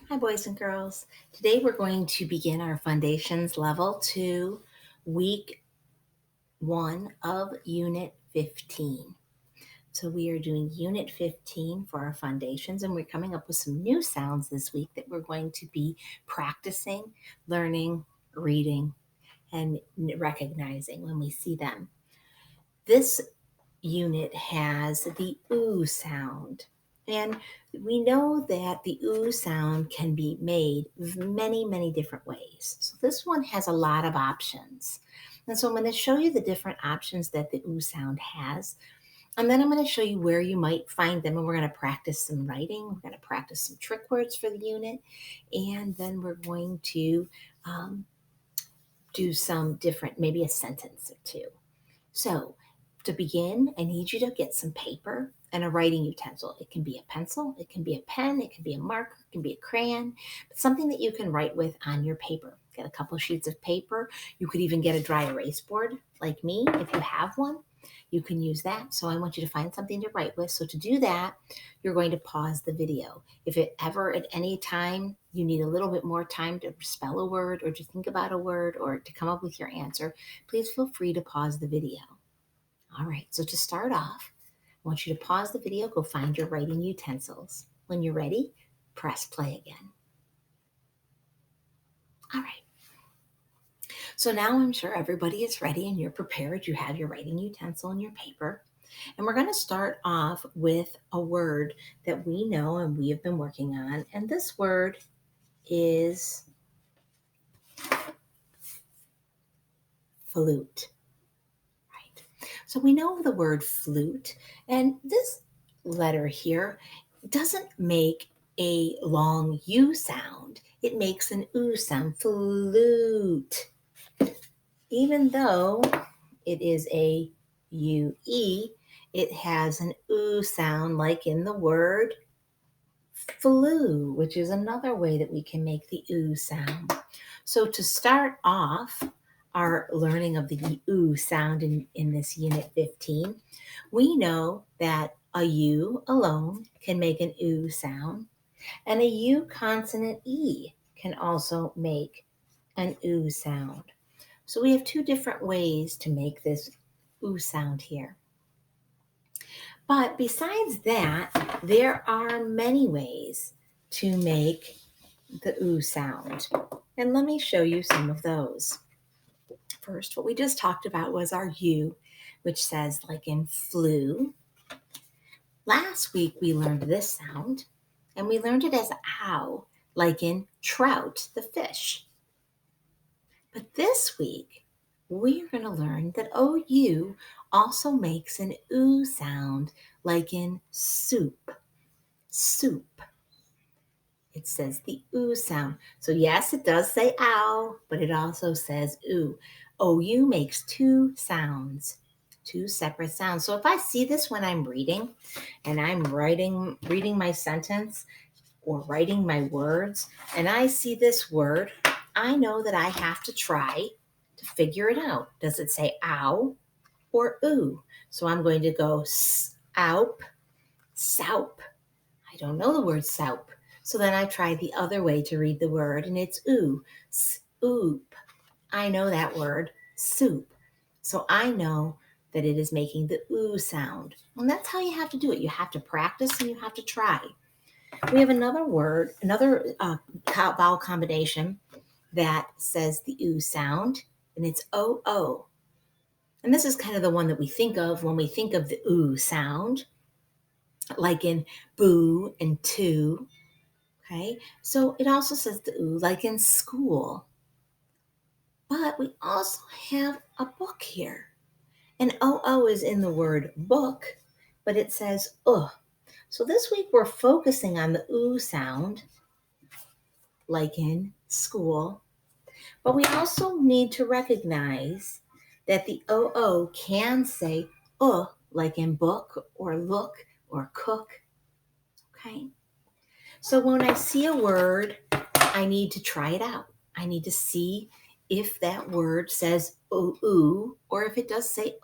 Hi, boys and girls. Today we're going to begin our Fundations Level 2, Week 1 of Unit 15. So we are doing Unit 15 for our foundations, and we're coming up with some new sounds this week that we're going to be practicing, learning, reading, and recognizing when we see them. This unit has the oo sound. And we know that the oo sound can be made many, many different ways. So this one has a lot of options. And so I'm going to show you the different options that the oo sound has. And then I'm going to show you where you might find them. And we're going to practice some writing. We're going to practice some trick words for the unit. And then we're going to do some different, maybe a sentence or two. So, to begin, I need you to get some paper and a writing utensil. It can be a pencil, it can be a pen, it can be a marker, it can be a crayon, but something that you can write with on your paper. Get a couple sheets of paper. You could even get a dry erase board like me if you have one. You can use that. So I want you to find something to write with. So to do that, you're going to pause the video. If it ever at any time you need a little bit more time to spell a word or to think about a word or to come up with your answer, please feel free to pause the video. All right, so to start off, I want you to pause the video, go find your writing utensils. When you're ready, press play again. All right. So now I'm sure everybody is ready and you're prepared. You have your writing utensil and your paper. And we're going to start off with a word that we know and we have been working on. And this word is flute. Right. So we know the word flute, and this letter here doesn't make a long U sound. It makes an oo sound, flute. Even though it is a UE, it has an oo sound like in the word flu, which is another way that we can make the oo sound. So to start off our learning of the oo sound in this unit 15, we know that a U alone can make an oo sound, and a U consonant E can also make an oo sound. So we have two different ways to make this oo sound here. But besides that, there are many ways to make the oo sound. And let me show you some of those. First, what we just talked about was our U, which says like in flu. Last week we learned this sound, and we learned it as ow, like in trout, the fish. But this week, we are going to learn that OU also makes an oo sound, like in soup, soup. It says the oo sound. So yes, it does say ow, but it also says oo. OU makes two sounds, two separate sounds. So if I see this when I'm reading and I'm reading my sentence or writing my words, and I see this word, I know that I have to try to figure it out. Does it say ow or oo? So I'm going to go soup, soup. I don't know the word soup. So then I try the other way to read the word, and it's oo, soup. I know that word, soup. So I know that it is making the oo sound. And that's how you have to do it. You have to practice and you have to try. We have another word, another vowel combination that says the oo sound, and it's O-O. And this is kind of the one that we think of when we think of the oo sound, like in boo and to. Okay, so it also says the oo, like in school. But we also have a book here. And O-O is in the word book, but it says So this week we're focusing on the oo sound, like in school. But we also need to recognize that the OO can say like in book or look or cook. Okay. So when I see a word, I need to try it out. I need to see if that word says ooh or if it does say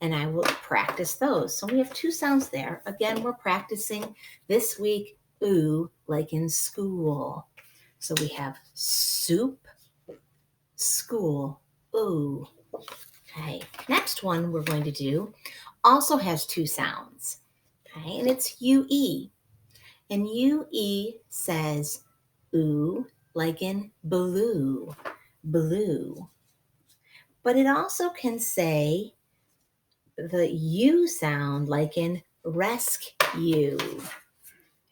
and I will practice those. So we have two sounds there. Again, we're practicing this week ooh, like in school. So we have soup, school, ooh. Okay, next one we're going to do also has two sounds. Okay, and it's UE. And UE says ooh, like in blue, blue. But it also can say the U sound like in rescue.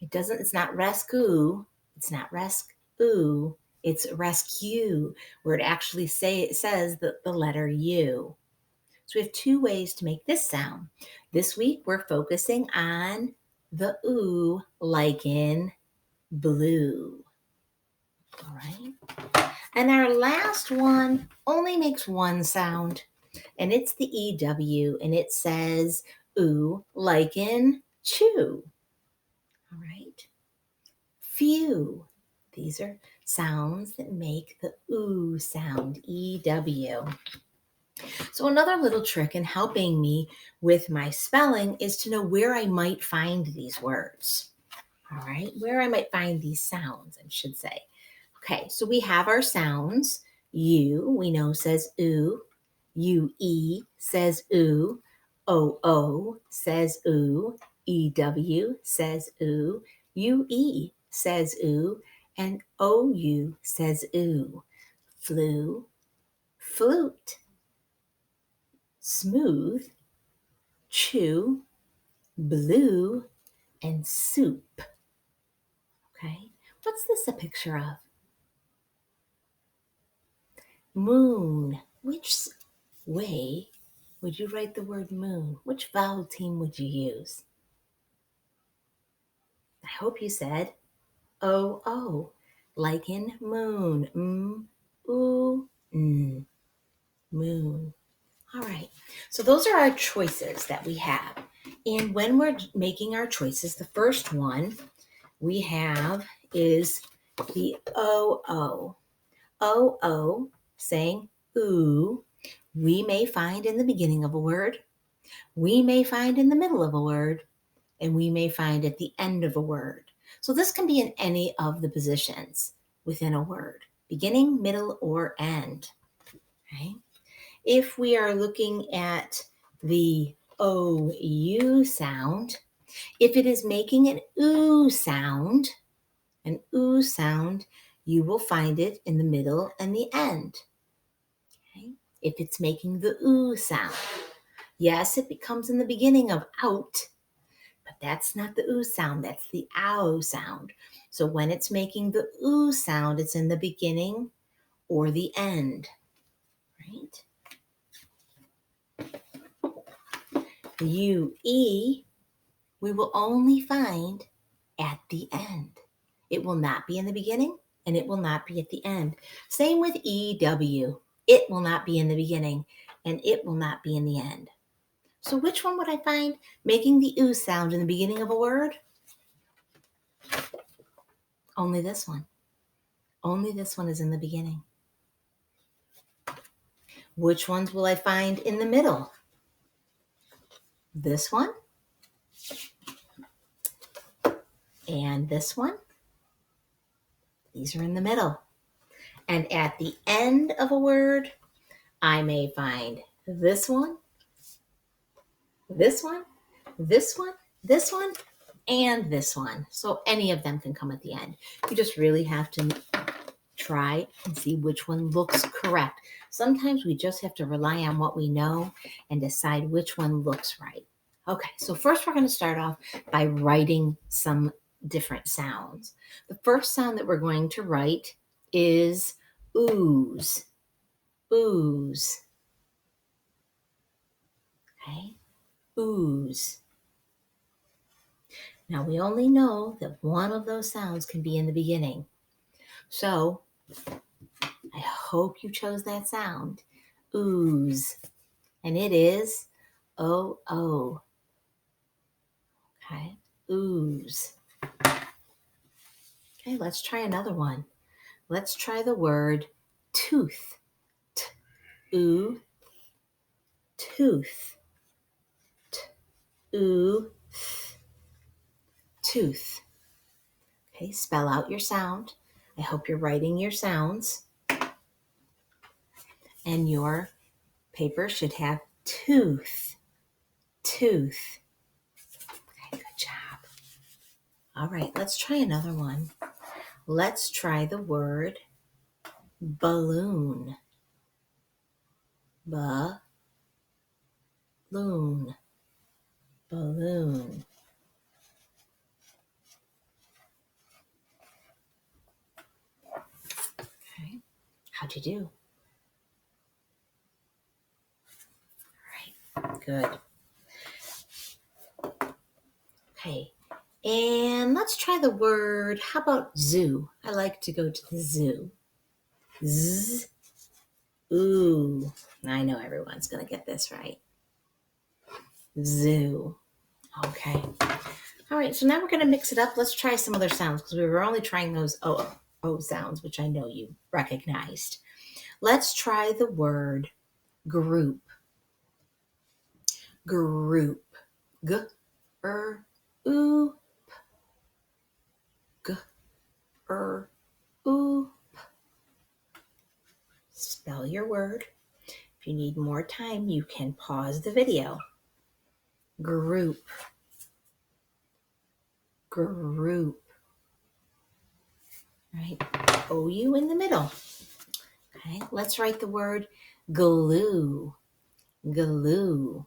It's not rescue, it's not rescue, it's rescue, where it actually it says the letter U. So we have two ways to make this sound. This week we're focusing on the ooh, like in blue. All right. And our last one only makes one sound, and it's the EW, and it says ooh, like in chew. All right. Few. These are sounds that make the ooh sound, EW. So another little trick in helping me with my spelling is to know where I might find these words. All right, where I might find these sounds, I should say. Okay, so we have our sounds. U, we know, says ooh. UE says ooh. OO says ooh. EW says ooh. UE says ooh. And OU says ooh. Flu, flute, smooth, chew, blue, and soup. Okay, what's this a picture of? Moon. Which way would you write the word moon? Which vowel team would you use? I hope you said O, like in moon. Ooh, moon. All right, so those are our choices that we have. And when we're making our choices, the first one we have is the O. O, saying ooh, we may find in the beginning of a word, we may find in the middle of a word, and we may find at the end of a word. So this can be in any of the positions within a word, beginning, middle, or end. Okay. If we are looking at the OU sound, if it is making an ooh sound, you will find it in the middle and the end. Okay. If it's making the ooh sound, yes, it becomes in the beginning of out, but that's not the ooh sound, that's the ow sound. So when it's making the ooh sound, it's in the beginning or the end, right? The UE, we will only find at the end. It will not be in the beginning and it will not be at the end. Same with EW. It will not be in the beginning and it will not be in the end. So which one would I find making the ooh sound in the beginning of a word? Only this one. Only this one is in the beginning. Which ones will I find in the middle? This one and this one. These are in the middle. And at the end of a word, I may find this one, this one, this one, this one, and this one. So any of them can come at the end. You just really have to try and see which one looks correct. Sometimes we just have to rely on what we know and decide which one looks right. Okay, so first we're going to start off by writing some different sounds. The first sound that we're going to write is ooze. Ooze. Okay, ooze. Now we only know that one of those sounds can be in the beginning. So I hope you chose that sound, ooze. And it is O. Okay, ooze. Okay, let's try another one. Let's try the word tooth. Ooh, tooth. Ooh, tooth. Okay, spell out your sound. I hope you're writing your sounds. And your paper should have tooth. Tooth. Okay, good job. All right, let's try another one. Let's try the word balloon. Balloon. Balloon. Okay, how'd you do? All right, good. Okay, and let's try the word, how about zoo? I like to go to the zoo. Z, ooh. I know everyone's going to get this right. Zoo. Okay. All right, so now we're going to mix it up. Let's try some other sounds because we were only trying those O sounds, which I know you recognized. Let's try the word group. Group. G, er, oo, g, er, oo. Spell your word. If you need more time, you can pause the video. Group. Group. Right? O-U in the middle. Okay, let's write the word glue. Glue.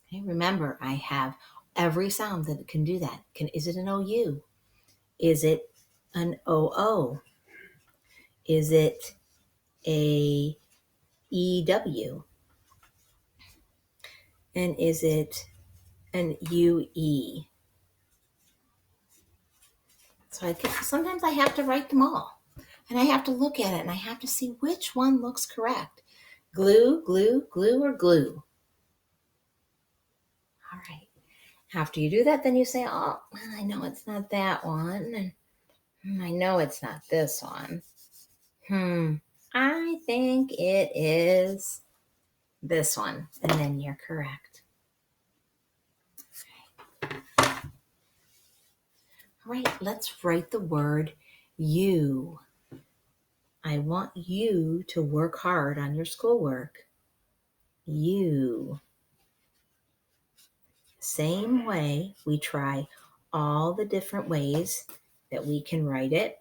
Okay, remember, I have every sound that can do that. Is it an O-U? Is it an O-O? Is it a E-W? And is it an U-E? So sometimes I have to write them all. And I have to look at it and I have to see which one looks correct. Glue, glue, glue, or glue. All right. After you do that, then you say, oh, I know it's not that one. And I know it's not this one. I think it is this one. And then you're correct. All right, let's write the word you. I want you to work hard on your schoolwork. You. Same way, we try all the different ways that we can write it.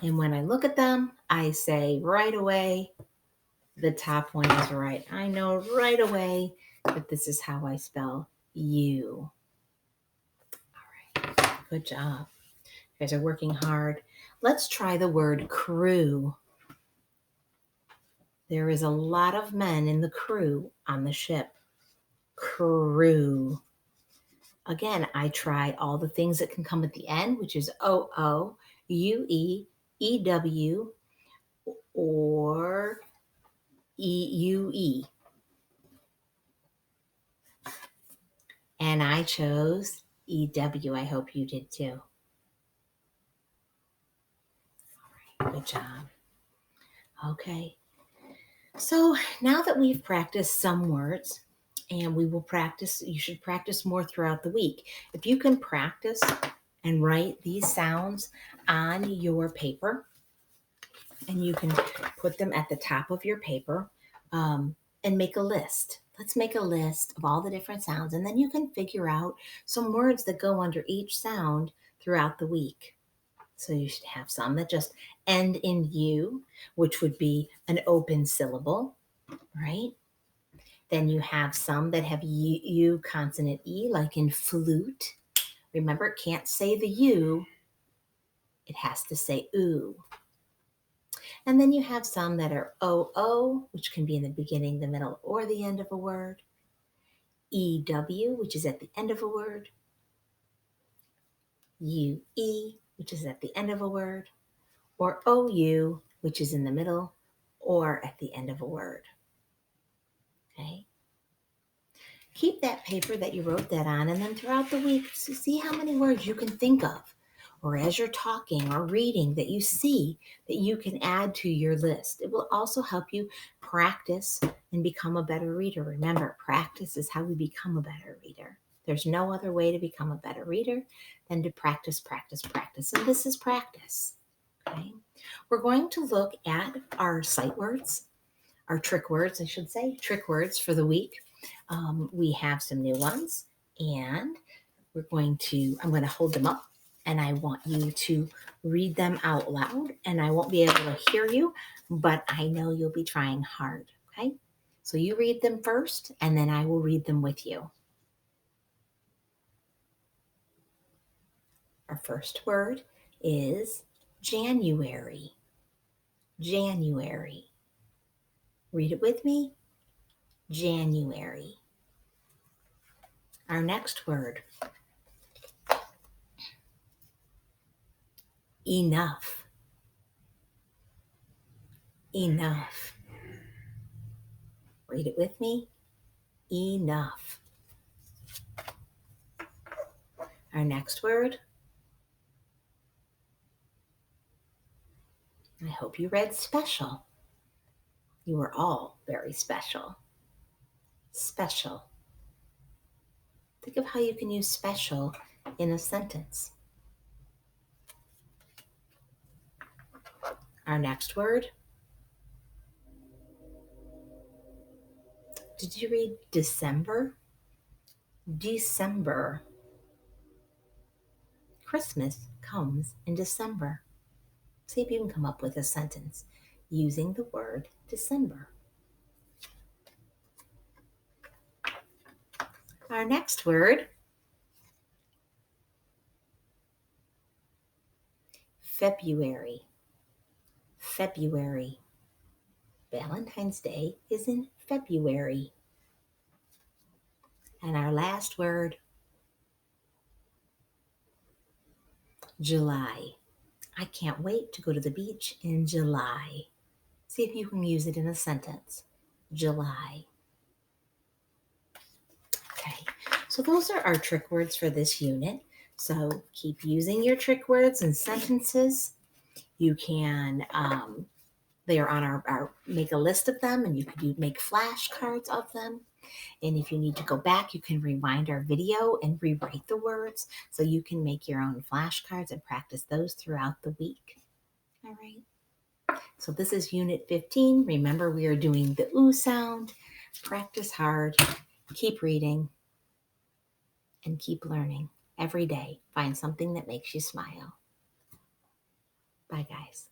And when I look at them, I say right away, the top one is right. I know right away that this is how I spell you. All right, good job. You guys are working hard. Let's try the word crew. There is a lot of men in the crew on the ship. Crew. Again, I try all the things that can come at the end, which is O-O, U-E, E-W, or E-U-E. And I chose E-W. I hope you did too. All right, good job. Okay. So now that we've practiced some words, and we will practice, you should practice more throughout the week. If you can practice and write these sounds on your paper, and you can put them at the top of your paper and make a list. Let's make a list of all the different sounds, and then you can figure out some words that go under each sound throughout the week. So you should have some that just end in U, which would be an open syllable, right? Then you have some that have U consonant E, like in flute. Remember, it can't say the U, it has to say oo. And then you have some that are O-O, which can be in the beginning, the middle, or the end of a word. E-W, which is at the end of a word. U-E, which is at the end of a word. Or O-U, which is in the middle or at the end of a word. Okay? Keep that paper that you wrote that on, and then throughout the week, see how many words you can think of, or as you're talking or reading, that you see that you can add to your list. It will also help you practice and become a better reader. Remember, practice is how we become a better reader. There's no other way to become a better reader than to practice, practice, practice. And this is practice. Okay. We're going to look at our sight words, our trick words, I should say, trick words for the week. We have some new ones, and I'm going to hold them up, and I want you to read them out loud. And I won't be able to hear you, but I know you'll be trying hard. Okay. So you read them first, and then I will read them with you. Our first word is January. January. Read it with me. January. Our next word, enough. Enough. Read it with me. Enough. Our next word, I hope you read special. You are all very special. Special. Think of how you can use special in a sentence. Our next word, did you read December? December. Christmas comes in December. See if you can come up with a sentence using the word December. Our next word, February. February. Valentine's Day is in February. And our last word, July. I can't wait to go to the beach in July. See if you can use it in a sentence. July. Okay, so those are our trick words for this unit. So keep using your trick words in sentences. You can, they are on our make a list of them, and you can make flashcards of them. And if you need to go back, you can rewind our video and rewrite the words so you can make your own flashcards and practice those throughout the week. All right. So this is Unit 15. Remember, we are doing the ooh sound. Practice hard. Keep reading and keep learning every day. Find something that makes you smile. Bye, guys.